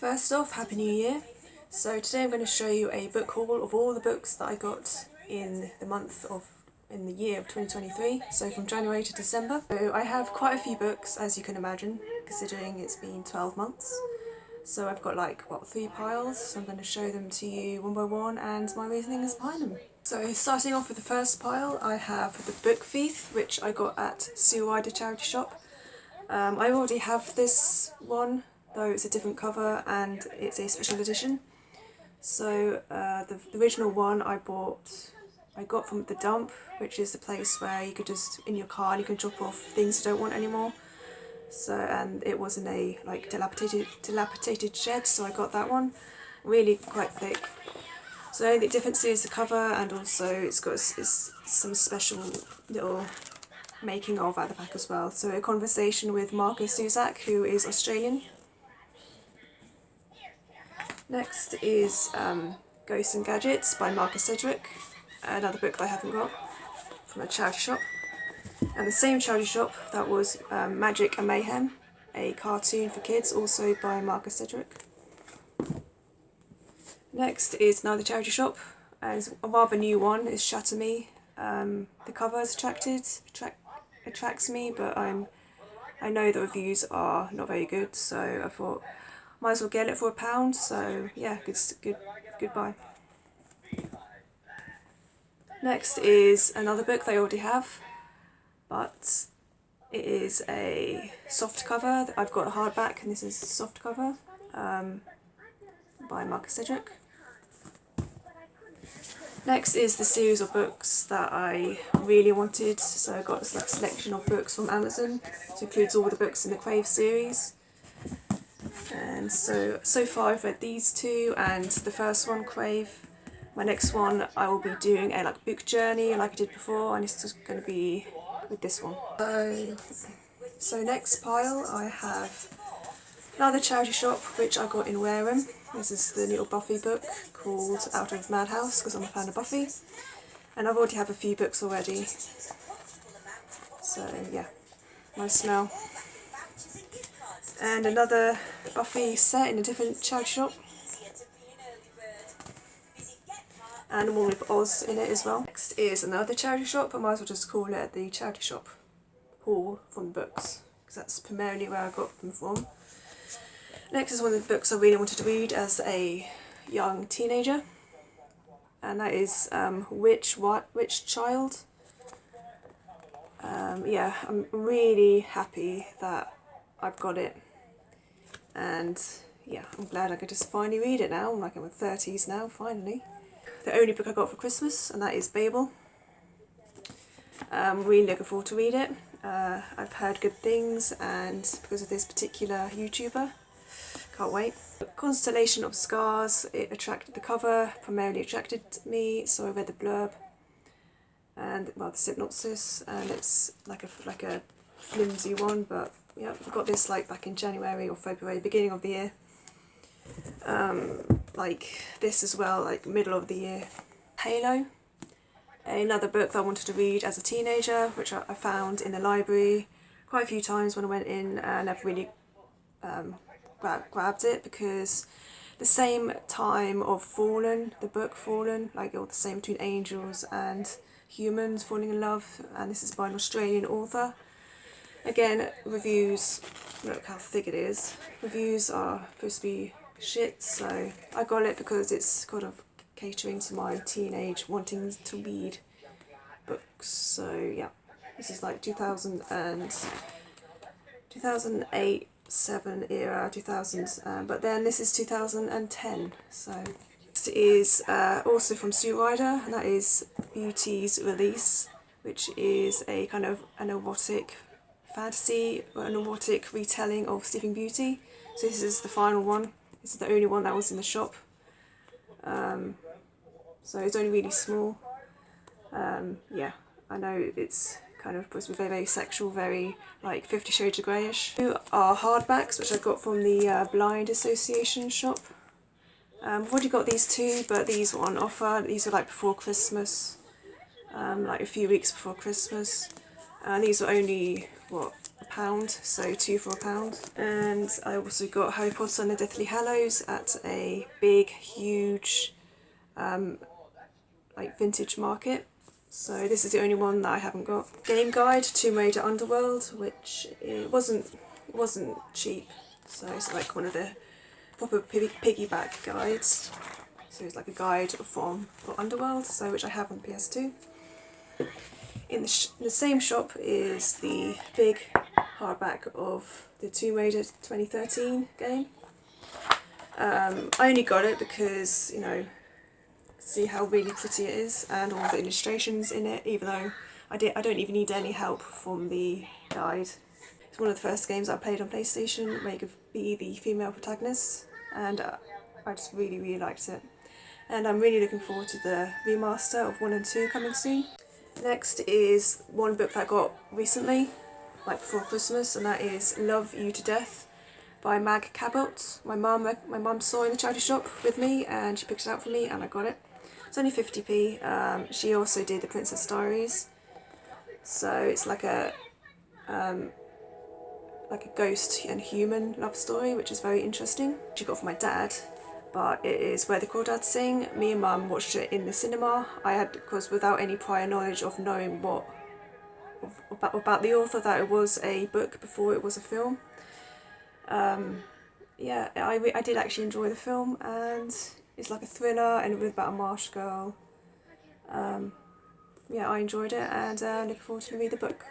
First off, Happy New Year. So today I'm going to show you a book haul of all the books that I got in the year of 2023, so from January to December. So I have quite a few books, as you can imagine, considering it's been 12 months. So I've got like, what, 3 piles, so I'm going to show them to you one by one and my reasonings behind them. So starting off with the first pile, I have The Book Thief, which I got at Sue Ryder charity shop. I already have this one, though it's a different cover and it's a special edition. So the original one I got from The Dump, which is the place where you could just, in your car, you can drop off things you don't want anymore. So, and it was in a like dilapidated shed, so I got that one. Really quite thick. So the difference is the cover, and also it's got some special little making of at the back as well. So a conversation with Marcus Zusak, who is Australian. Next is Ghosts and Gadgets by Marcus Sedgwick, another book that I haven't got, from a charity shop. And the same charity shop, that was Magic and Mayhem, a cartoon for kids, also by Marcus Sedgwick. Next is another charity shop, and a rather new one is Shatter Me. The cover is attracts me, but I know the reviews are not very good, so I thought might as well get it for £1. So yeah, good buy. Next is another book that I already have, but it is a soft cover. I've got a hardback, and this is a soft cover by Marcus Sedgwick. Next is the series of books that I really wanted, so I got a selection of books from Amazon, which includes all the books in the Crave series. And so far I've read these two and the first one, Crave. My next one I will be doing a book journey like I did before, and it's just going to be with this one. So next pile I have another charity shop which I got in Wareham. This is the little Buffy book called Out of Madhouse, because I'm a fan of Buffy. And I've already have a few books already. So yeah, nice smell. And another Buffy set in a different charity shop. And one with Oz in it as well. Next is another charity shop. I might as well just call it the charity shop haul from books, because that's primarily where I got them from. Next is one of the books I really wanted to read as a young teenager, and that is Witch Child. Yeah, I'm really happy that I've got it, and yeah, I'm glad I could just finally read it now. I'm like in my 30s now, finally. The only book I got for Christmas, and that is Babel. I'm really looking forward to read it. I've heard good things, and because of this particular YouTuber, can't wait. Constellation of Scars, the cover primarily attracted me, so I read the blurb and the synopsis, and it's like a flimsy one, but yeah, I got this back in January or February, beginning of the year. Like this as well, middle of the year. Halo, another book that I wanted to read as a teenager, which I found in the library quite a few times when I went in, and I've really grabbed it because the same time of Fallen, the book Fallen, all the same between angels and humans falling in love, and this is by an Australian author. Again, reviews, look how thick it is. Reviews are supposed to be shit, so I got it because it's kind of catering to my teenage wanting to read books. So yeah, this is 2008, 7 era, 2000s, but then this is 2010. So this is also from Sue Ryder, and that is Beauty's Release, which is a kind of an erotic fantasy, or an erotic retelling of Sleeping Beauty. So this is the final one. This is the only one that was in the shop. So it's only really small. Yeah, I know it's kind of supposed to be very, very sexual, very 50 Shades of Greyish. Two are hardbacks, which I got from the Blind Association shop. I've already got these two, but these were on offer. These are before Christmas, a few weeks before Christmas. These were only, what, £1, so 2 for £1. And I also got Harry Potter and the Deathly Hallows at a big, huge, like vintage market. So this is the only one that I haven't got. Game Guide, Tomb Raider Underworld, which it wasn't cheap. So it's like one of the proper piggyback guides. So it's like a guide for Underworld, so which I have on PS2. In the same shop is the big hardback of the Tomb Raider 2013 game. I only got it because, you know, see how really pretty it is and all the illustrations in it, even though I don't even need any help from the guide. It's one of the first games I played on PlayStation where you could be the female protagonist, and I just really liked it. And I'm really looking forward to the remaster of 1 and 2 coming soon. Next is one book that I got recently, like before Christmas, and that is Love You to Death by Mag Cabot. My mum saw it in the charity shop with me and she picked it out for me and I got it. It's only 50p. She also did The Princess Diaries, so it's like a ghost and human love story, which is very interesting. She got it for my dad, but it is Where the Crawdads Sing. Me and Mum watched it in the cinema. I had, of course, without any prior knowledge of knowing what about the author, that it was a book before it was a film. Yeah, I did actually enjoy the film, and it's like a thriller and with about a marsh girl. Yeah, I enjoyed it, and looking forward to read the book.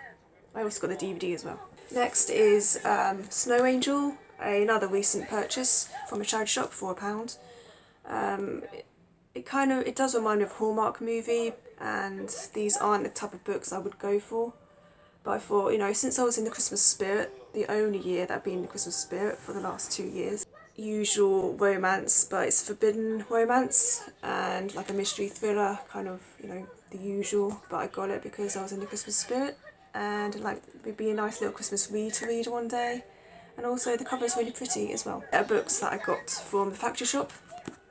I also got the DVD as well. Next is Snow Angel, another recent purchase from a charity shop for £1. It does remind me of a Hallmark movie, and these aren't the type of books I would go for. But I thought, you know, since I was in the Christmas spirit, the only year that I've been in the Christmas spirit for the last 2 years, usual romance, but it's forbidden romance and like a mystery thriller, kind of, you know, the usual. But I got it because I was in the Christmas spirit, and like it'd be a nice little Christmas read to read one day. And also the cover is really pretty as well. They're books that I got from the factory shop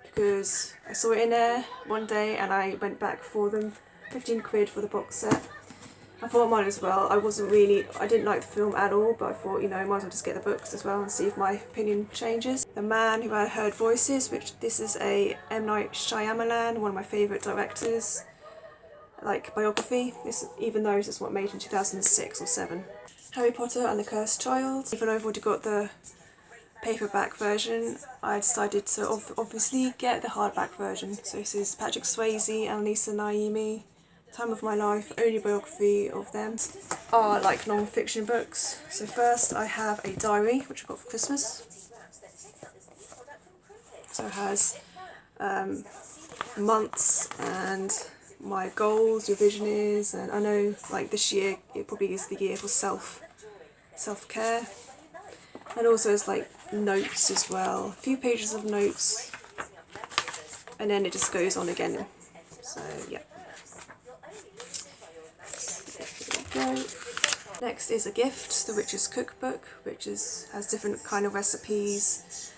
because I saw it in there one day and I went back for them. 15 quid for the box set. I thought I might as well. I didn't like the film at all, but I thought, you know, I might as well just get the books as well and see if my opinion changes. The Man Who Had Heard Voices, which this is a M. Night Shyamalan, one of my favourite directors, like biography, even though this is what made in 2006 or 7. Harry Potter and the Cursed Child. Even though I've already got the paperback version, I decided to obviously get the hardback version. So this is Patrick Swayze and Lisa Naimi. Time of My Life, only biography of them, are like non-fiction books. So first I have a diary, which I got for Christmas. So it has months and my goals, your vision is, and I know like this year it probably is the year for self-care. And also it's like notes as well, a few pages of notes, and then it just goes on again. So yeah. Go. Next is a gift, the Witch's Cookbook, which has different kind of recipes,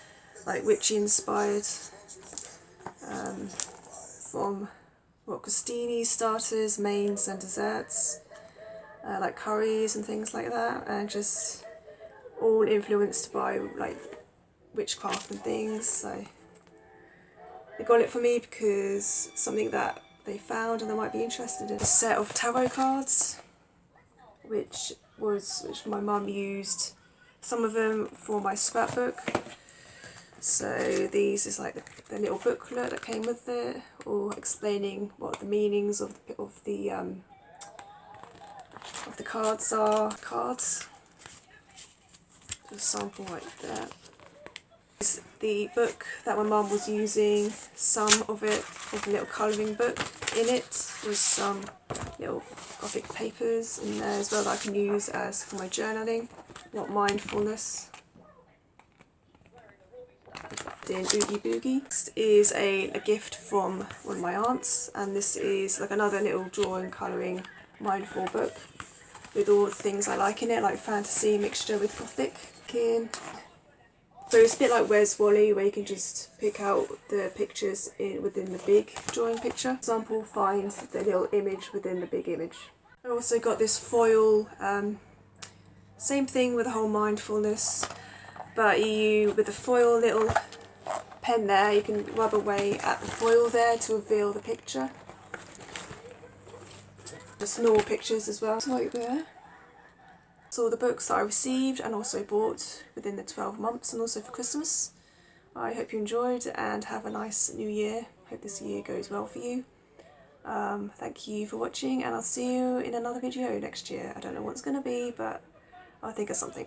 like witchy inspired, from crostini, starters, mains and desserts, like curries and things like that, and just all influenced by like witchcraft and things. So they got it for me because something that they found and they might be interested in. A set of tarot cards, which my mum used some of them for my scrapbook. So these is like the little booklet that came with it, or explaining what the meanings of the cards are. Cards. Just a sample like that. This is the book that my mum was using. Some of it was a little colouring book. In it was some little gothic papers in there as well that I can use as for my journaling. What mindfulness. Doing Oogie Boogie. This is a gift from one of my aunts, and this is like another little drawing, colouring, mindful book with all the things I like in it, like fantasy mixture with gothic. So it's a bit like Where's Wally, where you can just pick out the pictures within the big drawing picture. For example, find the little image within the big image. I also got this foil Same thing with the whole mindfulness, but with the foil little pen there, you can rub away at the foil there to reveal the picture. Just normal pictures as well, like there. So the books that I received and also bought within the 12 months and also for Christmas. I hope you enjoyed and have a nice new year. Hope this year goes well for you. Thank you for watching, and I'll see you in another video next year. I don't know what it's going to be, but I'll think of something.